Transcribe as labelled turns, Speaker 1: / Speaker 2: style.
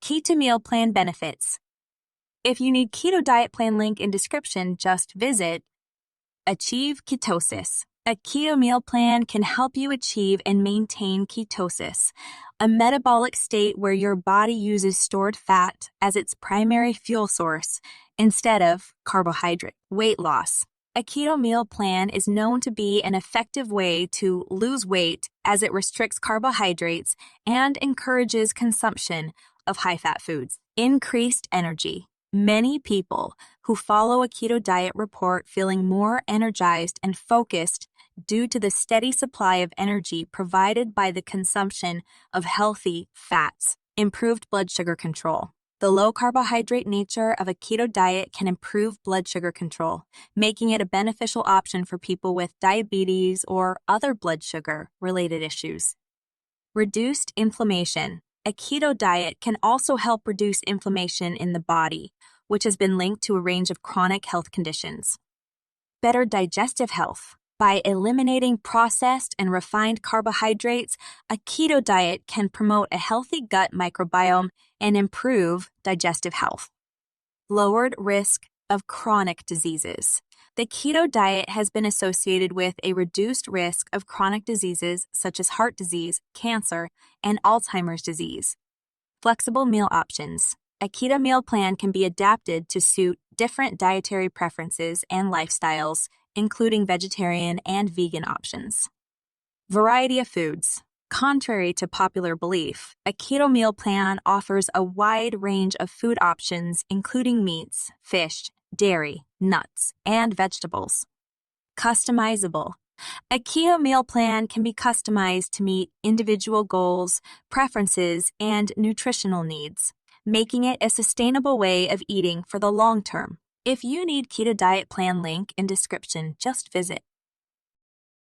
Speaker 1: Keto meal plan benefits. If you need keto diet plan link in description, just visit Achieve Ketosis. A keto meal plan can help you achieve and maintain ketosis, a metabolic state where your body uses stored fat as its primary fuel source instead of carbohydrate. Weight loss. A keto meal plan is known to be an effective way to lose weight as it restricts carbohydrates and encourages consumption of high-fat foods. Increased energy. Many people who follow a keto diet report feeling more energized and focused due to the steady supply of energy provided by the consumption of healthy fats. Improved blood sugar control. The low-carbohydrate nature of a keto diet can improve blood sugar control, making it a beneficial option for people with diabetes or other blood sugar-related issues. Reduced inflammation. A keto diet can also help reduce inflammation in the body, which has been linked to a range of chronic health conditions. Better digestive health. By eliminating processed and refined carbohydrates, a keto diet can promote a healthy gut microbiome and improve digestive health. Lowered risk of chronic diseases. The keto diet has been associated with a reduced risk of chronic diseases such as heart disease, cancer, and Alzheimer's disease. Flexible meal options. A keto meal plan can be adapted to suit different dietary preferences and lifestyles, including vegetarian and vegan options. Variety of foods. Contrary to popular belief, a keto meal plan offers a wide range of food options, including meats, fish, dairy, nuts, and vegetables. Customizable. A keto meal plan can be customized to meet individual goals, preferences, and nutritional needs, making it a sustainable way of eating for the long term. If you need keto diet plan link in description, just visit